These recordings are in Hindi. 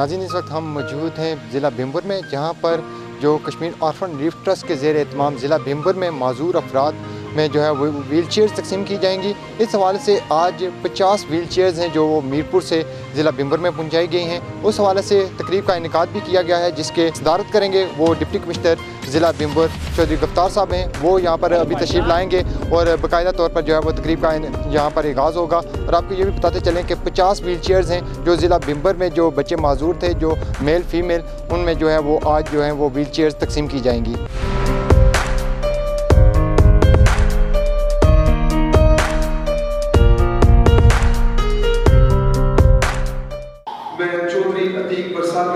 नाज़रीन, इस वक्त हम मौजूद हैं ज़िला बिम्बर में, जहाँ पर जो कश्मीर ऑर्फन रिलीफ ट्रस्ट के ज़ेर एहतमाम ज़िला बिम्बर में माजूर अफराद में जो है वो व्हील चेयर्स तकसीम की जाएंगी। इस हवाले से आज 50 व्हील चेयर्स हैं जो वो मीरपुर से ज़िला बिम्बर में पहुँचाई गई हैं। उस हवाले से तकरीब का इनेकाद भी किया गया है, जिसके सदारत करेंगे वो डिप्टी कमिश्नर ज़िला बिम्बर चौधरी गफ्तार साहब हैं। वो यहाँ पर अभी तशरीफ़ लाएँगे और बाकायदा तौर पर जो है वो तकरीब का यहाँ पर आगाज़ होगा। और आपको ये भी बताते चलें कि 50 व्हील चेयर्स हैं जो ज़िला बिम्बर में जो बच्चे माजूर थे, जो मेल फीमेल, उनमें जो है वो आज जो है वो व्हील चेयर्स तकसीम की जाएंगी।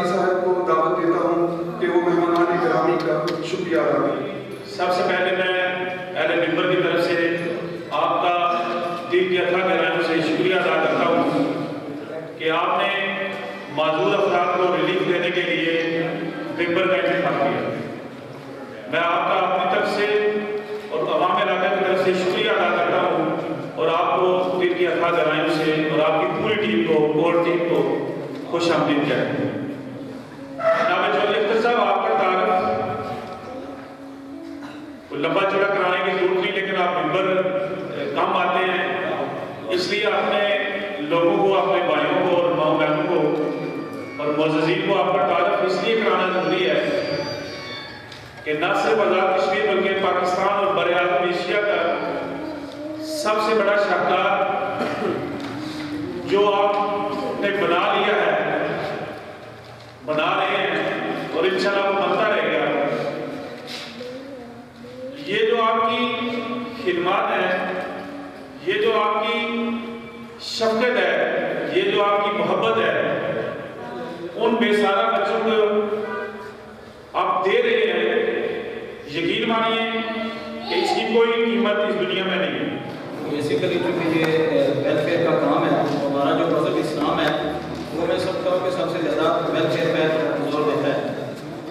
साहब को दावत देता हूँ कि वो मेहमानान गिरामी का शुक्रिया अदा करें। सबसे पहले मैं अहले मिंबर की तरफ से आपका दिल की अथाह गहराइयों से शुक्रिया अदा करता हूँ कि आपने माजूर अफराद को रिलीफ देने के लिए मिंबर का इंतखाब किया। मैं आपका अपनी तरफ से और अवाम इलाका की तरफ से शुक्रिया अदा करता हूँ और आपको दिल की अथाह गहराइयों से और आपकी पूरी टीम को, कोर्ट टीम को खुश आमदीद कहते हैं। साहब, आपका तारुफ लंबा चौड़ा कराने की जरूरत नहीं, लेकिन आप मिंबर कम आते हैं, इसलिए आपने लोगों को, अपने भाइयों को और माओ बहनों को और मोअज़्ज़ीज़ीन को आपका तारुफ इसलिए कराना जरूरी है कि न सिर्फ आज़ाद कश्मीर बल्कि पाकिस्तान और बरे-आज़म एशिया का सबसे बड़ा शाहकार जो आपने बना लिया है, बना रहे हैं और इंशाल्लाह वो बनता रहेगा। ये जो आपकी खिदमत है, ये जो आपकी शफ़क़त है, ये जो आपकी मोहब्बत है, उन बेसहारा बच्चों को आप दे रहे हैं, यकीन मानिए कि इसकी कोई कीमत इस दुनिया में नहीं है। बेसिकली चूँकि ये वेलफेयर का काम है, हमारा जो मज़हब इस्लाम है वो मैं समझता हूँ कि सबसे ज़्यादा वेलफेयर पर जोर देता है।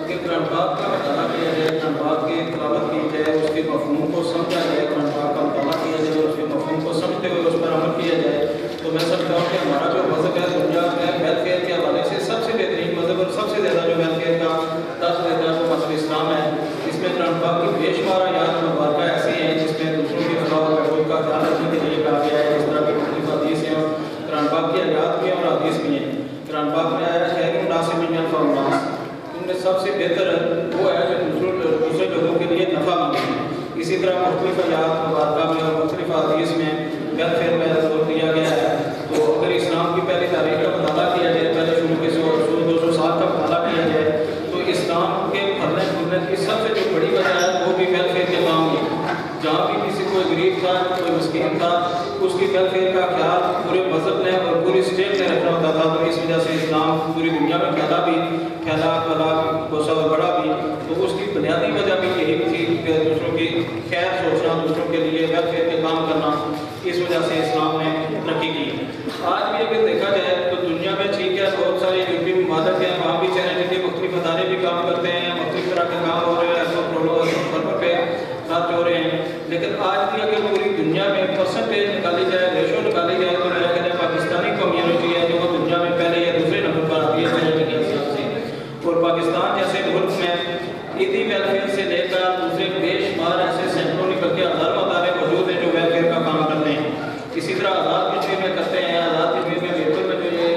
कि कुरान पाक का मताला किया जाए, कुरान पाक की तिलावत की जाए, उसके मफ़हूम को समझा जाए, कुरान पाक का मताला किया जाए और उसके मफ़हूम को समझते हुए उस पर अमल किया जाए, तो मैं समझता हूँ कि हमारा जो मज़हब है दुनिया में वेलफेयर के हवाले से सबसे बेहतरीन मज़हब और सबसे ज़्यादा जो वेलफेयर का दर्ज देता है वो मज़हब इस्लाम है। इसमें कुरान पाक की बेशुमार आयात मुबारका ऐसी हैं जिसमें दूसरों की फलाह और बहबूद का ख्याल रखने के लिए कहा गया है। इस तरह की मुख्तलिफ हदीस हैं, कुरान पाक की आयात भी हैं और हदीस भी हैं। कुरान पाक में आया है कि उनमें सबसे बेहतर वो है जो दूसरे लोगों के लिए नफ़ा मांगे। इसी तरह मुख्तलिफ आयात मुबारका में और मुख्तलिफ हदीस में वेलफेयर पर जोर दिया गया है। तो अगर इस्लाम की पहली तारीख का मताला किया जाए, पहले शुरू के 200 साल का मताला किया जाए, तो इस्लाम के फलने फूलने की सबसे जो बड़ी वजह है वो भी वेलफेयर के काम की। जहाँ भी किसी कोई गरीब था, कोई मिस्कीन था, उसकी वेलफेयर का ख्याल पूरे मज़हब ने और पूरी स्टेट ने रखना होता था। तो इस वजह से इस्लाम पूरी दुनिया में फैला कोसा और बड़ा भी। तो उसकी बुनियादी वजह भी यही थी कि दूसरों की खैर सोचना, दूसरों के लिए वेलफेयर के काम करना। इस वजह से इस्लाम ने तरक्की की। आज भी अगर देखा जाए तो दुनिया में ठीक है, बहुत सारे यूरोपीय ममालिक हैं, वहाँ भी चैरिटी के मुख्तलिफ अदारे भी काम करते हैं, मुख्तलिफ तरह के काम हो रहे हैं, करोड़ों पे खर्च हो रहे हैं। लेकिन आज भी अगर पूरी दुनिया में परसेंटेज निकाली जाए, रेशो निकाली जाए, तो मेरा कहना है पाकिस्तानी कम्युनिटी है जो दुनिया में पहले या दूसरे नंबर पर आती है चैरिटी के हिसाब से। और पाकिस्तान जैसे मुल्क में इसी वेलफेयर से लेकर दूसरे बेशुमार ऐसे सैकड़ों निकल के हज़ारों अदारे मौजूद हैं जो वेलफेयर का काम करते हैं। इसी तरह आज़ाद कश्मीर में करते हैं। आज़ाद कश्मीर में मिरपुर में जो ये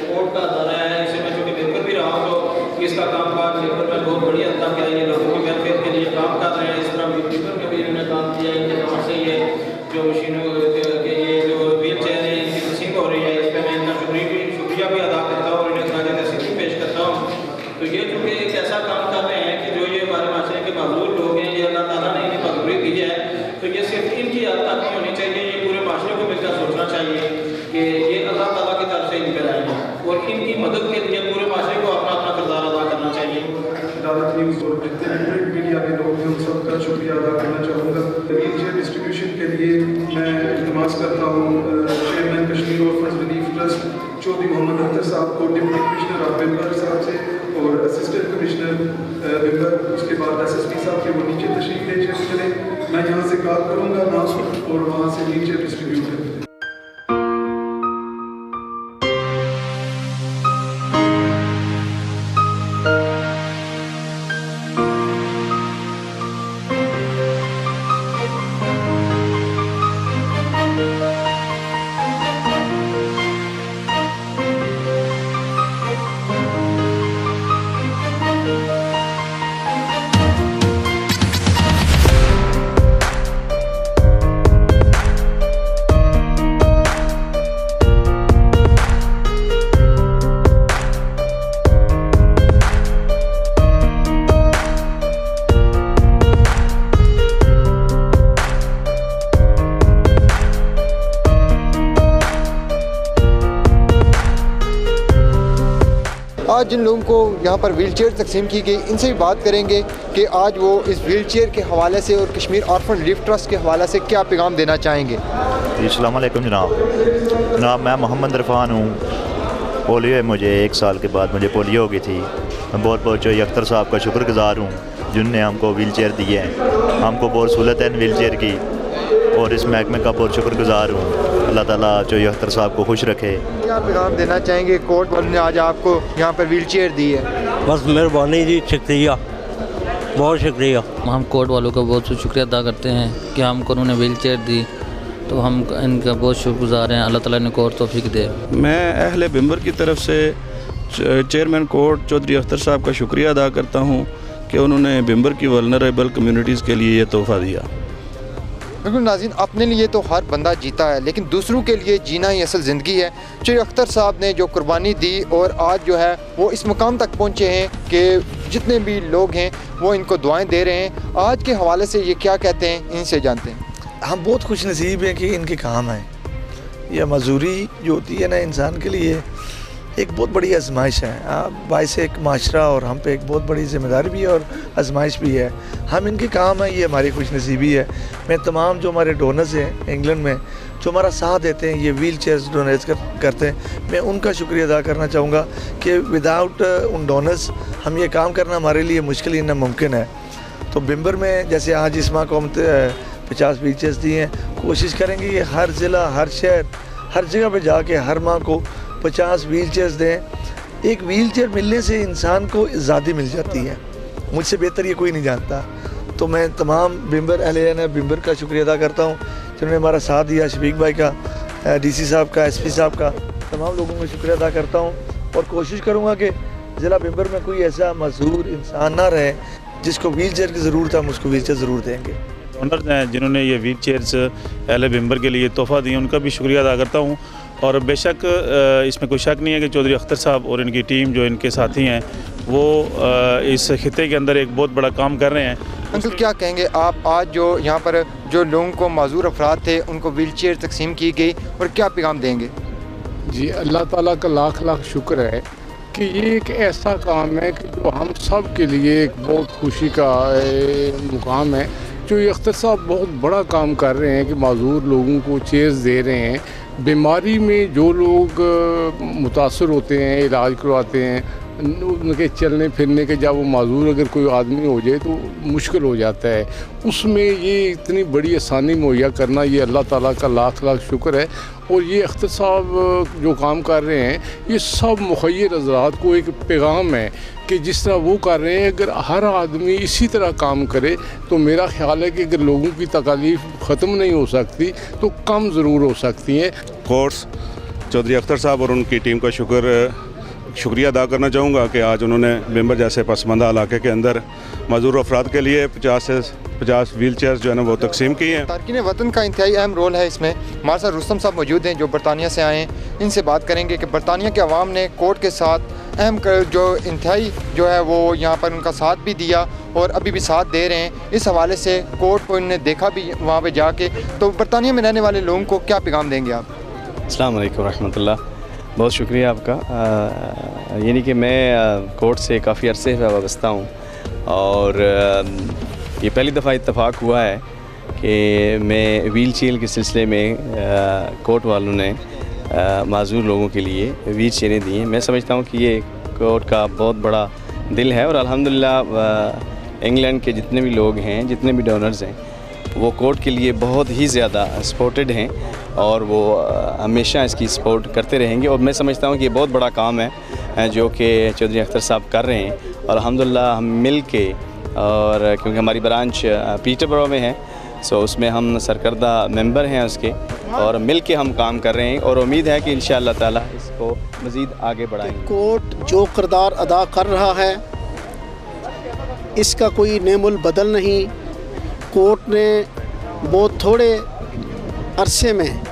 कोर्ट का अदारा है, इसे मैं चूँकि मिरपुर भी रहा हूँ तो इसका काम काज मिरपुर में बहुत बढ़िया हद तक है। ये लोगों की वेलफेयर के लिए काम कर रहे हैं। इस तरह मिरपुर में भी इन्होंने काम किया है। इनके काम से ये जो मशीनों के ये जो व्हील चेयर है इनकी तकसीम हो रही है, इस पर मैं इनका शुक्रिया भी अदा करता हूँ और इन्हें खराज तहसीन पेश करता हूँ। तो ये चूँकि एक ऐसा काम कर रहे हैं कि जो ये हमारे माशरे के मजदूर लोग हैं, ये अल्लाह ताला ने इन्हें मजदूरी दी है, तो ये सिर्फ इनकी याद तक नहीं होनी चाहिए, ये पूरे माशरे को मिलकर सोचना चाहिए कि ये अल्लाह ताला की तरफ से इनकर आए हैं और इनकी मदद के लिए पूरे माशरे को अपना अपना किरदार अदा करना चाहिए। अदालत न्यूज़ और जितने भी प्रिंट मीडिया के लोग हैं उन सबका शुक्रिया अदा करना चाहूँगा। व्हील चेयर डिस्ट्रीब्यूशन के लिए मैं इल्तमास करता हूँ chairman Kashmir orphan relief trust Chaudhry Mohammad Akhtar साहब को, डिप्टी कमिश्नर ऑफ बिम्बर साहब से और असिस्टेंट कमिश्नर बिम्बर, उसके बाद SSP साहब के वो नीचे तशरीफ ले चले। मैं यहाँ से कॉल करूँगा नाम और वहाँ से नीचे डिस्ट्रीब्यूट करेंगे। आज जिन लोगों को यहाँ पर व्हील चेयर तकसीम की गई, इनसे भी बात करेंगे कि आज वो इस व्हील चेयर के हवाले से और कश्मीर ऑर्फन रिलीफ ट्रस्ट के हवाले से क्या पैगाम देना चाहेंगे। जी अस्सलाम वालेकुम जनाब, मैं मोहम्मद इरफान हूँ। पोलियो है मुझे, 1 साल के बाद मुझे पोलियो हो गई थी। मैं बहुत बहुत जो अख्तर साहब का शुक्रगुजार हूँ जिनने हमको व्हील चेयर दी है। हमको बहुत सहूलत है व्हील चेयर की और इस महकमे का बहुत शुक्रगुजार हूँ। अल्लाह ताला जो अख्तर साहब को खुश रखे। क्या पैगाम देना चाहेंगे कोर्ट वालों ने आज आपको यहाँ पर व्हील चेयर दी है? बस मेहरबानी जी, शुक्रिया, बहुत शुक्रिया। हम कोर्ट वालों का बहुत शुक्रिया अदा करते हैं कि हमको उन्होंने व्हील चेयर दी, तो हम इनका बहुत शुक्रगुजार हैं। अल्लाह ताला ने को और तौफीक दे। मैं अहले बिम्बर की तरफ से चेयरमैन कोर्ट चौधरी अख्तर साहब का शुक्रिया अदा करता हूँ कि उन्होंने बिम्बर की वल्नरेबल कम्युनिटीज़ के लिए ये तोहफ़ा दिया। बिल्कुल नाज़रीन, अपने लिए तो हर बंदा जीता है, लेकिन दूसरों के लिए जीना ही असल ज़िंदगी है। जो अख्तर साहब ने जो कुर्बानी दी और आज जो है वो इस मुकाम तक पहुँचे हैं कि जितने भी लोग हैं वो इनको दुआएं दे रहे हैं। आज के हवाले से ये क्या कहते हैं, इनसे जानते हैं। हम बहुत खुश नसीब हैं कि इनके काम है। यह मजदूरी जो होती है ना इंसान के लिए एक बहुत बड़ी आजमाइश है। बाइस एक माशरा और हम पे एक बहुत बड़ी ज़िम्मेदारी भी है और आजमाइश भी है। हम इनके काम है, ये हमारी खुश नसीबी है। मैं तमाम जो हमारे डोनर्स हैं इंग्लैंड में जो हमारा साथ देते हैं, ये व्हील चेयर्स डोनेट करते हैं, मैं उनका शुक्रिया अदा करना चाहूँगा कि विदाउट उन डोनर्स हम ये काम करना हमारे लिए मुश्किल ही नामुमकिन है। तो बिम्बर में जैसे आज इस माह को हम 50 व्हील चेयर्स दिए हैं, कोशिश करेंगे कि हर ज़िला, हर शहर, हर जगह पे जाके हर माह को 50 व्हील चेयर्स दें। एक व्हील चेयर मिलने से इंसान को आज़ादी मिल जाती है, मुझसे बेहतर ये कोई नहीं जानता। तो मैं तमाम बिम्बर अहले बिम्बर का शुक्रिया अदा करता हूँ जिन्होंने हमारा साथ दिया, शफीक भाई का, DC साहब का, SP साहब का, तमाम लोगों का शुक्रिया अदा करता हूँ और कोशिश करूँगा कि ज़िला बिम्बर में कोई ऐसा मजदूर इंसान ना रहे जिसको व्हील चेयर की ज़रूरत है, हम उसको व्हील चेयर ज़रूर देंगे। ओनर्स हैं जिन्होंने ये व्हील चेयर्स अहले बिम्बर के लिए तोहफ़ा दिए, उनका भी शुक्रिया अदा करता हूँ। और बेशक इसमें कोई शक नहीं है कि चौधरी अख्तर साहब और इनकी टीम जो इनके साथी हैं वो इस खिते के अंदर एक बहुत बड़ा काम कर रहे हैं। अंकल क्या कहेंगे आप, आज जो यहाँ पर जो लोगों को माजूर अफराद थे उनको व्हील चेयर तकसीम की गई और क्या पैगाम देंगे? जी अल्लाह ताला का लाख लाख शुक्र है कि ये एक ऐसा काम है कि जो हम सब के लिए एक बहुत खुशी का मुकाम है। जो ये अख्तर साहब बहुत बड़ा काम कर रहे हैं कि माजूर लोगों को चेयर्स दे रहे हैं। बीमारी में जो लोग मुतासर होते हैं, इलाज करवाते हैं, उनके चलने फिरने के जब वो माजूर अगर कोई आदमी हो जाए तो मुश्किल हो जाता है, उसमें ये इतनी बड़ी आसानी मुहैया करना, ये अल्लाह ताला का लाख लाख शुक्र है। और ये अख्तर साहब जो काम कर रहे हैं ये सब मुखय्यर हज़रात को एक पैगाम है कि जिस तरह वो कर रहे हैं अगर हर आदमी इसी तरह काम करे तो मेरा ख्याल है कि अगर लोगों की तकालीफ ख़त्म नहीं हो सकती तो कम ज़रूर हो सकती हैं। कोर्स चौधरी अख्तर साहब और उनकी टीम का शुक्रिया अदा करना चाहूँगा कि आज उन्होंने बिम्बर जैसे पसमानदा इलाके के अंदर मजदूर अफराद के लिए 50 से 50 व्हील चेयर्स जो है ना वो तकसीम की हैं। तारकीन वतन का इंतहाई अहम रोल है इसमें। हमारे साथ रुस्तम साहब मौजूद हैं जो बरतानिया से आए हैं। इनसे बात करेंगे कि बरतानिया के अवाम ने कोर्ट के साथ अहम जो इंतहाई जो है वो यहाँ पर उनका साथ भी दिया और अभी भी साथ दे रहे हैं। इस हवाले से कोर्ट को इन्होंने देखा भी वहाँ पर जाके, तो बरतानिया में रहने वाले लोगों को क्या पैगाम देंगे आप? अस्सलाम वालेकुम रहमतुल्लाह, बहुत शुक्रिया आपका। यानी कि मैं कोर्ट से काफ़ी अरसे से वाबस्ता हूँ और ये पहली दफ़ा इत्तफाक हुआ है कि मैं व्हील चेयर के सिलसिले में कोर्ट वालों ने माजूर लोगों के लिए व्हील चेयरें दी हैं। मैं समझता हूँ कि ये कोर्ट का बहुत बड़ा दिल है और अल्हम्दुलिल्लाह इंग्लैंड के जितने भी लोग हैं, जितने भी डोनर्स हैं, वो कोर्ट के लिए बहुत ही ज़्यादा सपोर्टेड हैं और वो हमेशा इसकी सपोर्ट करते रहेंगे। और मैं समझता हूँ कि ये बहुत बड़ा काम है जो कि चौधरी अख्तर साहब कर रहे हैं और अल्हम्दुलिल्लाह हम मिल के, और क्योंकि हमारी ब्रांच पीटरबरो में है, सो उसमें हम सरकर्दा मेंबर हैं उसके, और मिल के हम काम कर रहे हैं और उम्मीद है कि इंशाअल्लाह ताला इसको मज़ीद आगे बढ़ाएंगे। कोर्ट जो किरदार अदा कर रहा है इसका कोई नेमुल बदल नहीं। कोर्ट ने बहुत थोड़े अरसे में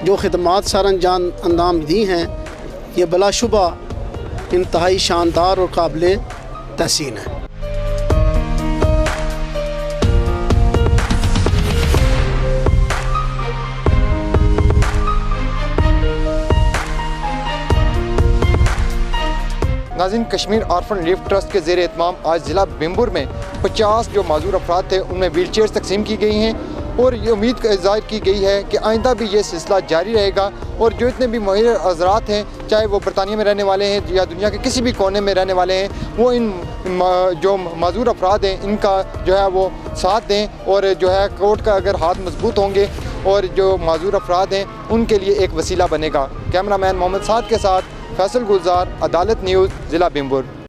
जो खिदमात सर अंजाम दी हैं ये बिलाशुबा इंतहाई शानदार और काबिल तहसीन है। नाज़रीन, कश्मीर ऑर्फन रिलीफ ट्रस्ट के ज़ेर एहतमाम आज ज़िला बिम्बुर में 50 जो माजूर अफराद थे उनमें व्हील चेयर तकसीम की गई हैं और ये उम्मीद ज़ाहिर की गई है कि आइंदा भी ये सिलसिला जारी रहेगा और जो इतने भी मुहैया हज़रात हैं, चाहे वो बरतानिया में रहने वाले हैं या दुनिया के किसी भी कोने में रहने वाले हैं, वो इन जो माजूर अफराद हैं इनका जो है वो साथ दें और जो है कोर्ट का अगर हाथ मजबूत होंगे और जो माजूर अफराद हैं उनके लिए एक वसीला बनेगा। कैमरामैन मोहम्मद साद के साथ फैसल गुलजार, अदालत न्यूज़, ज़िला बिम्बुर।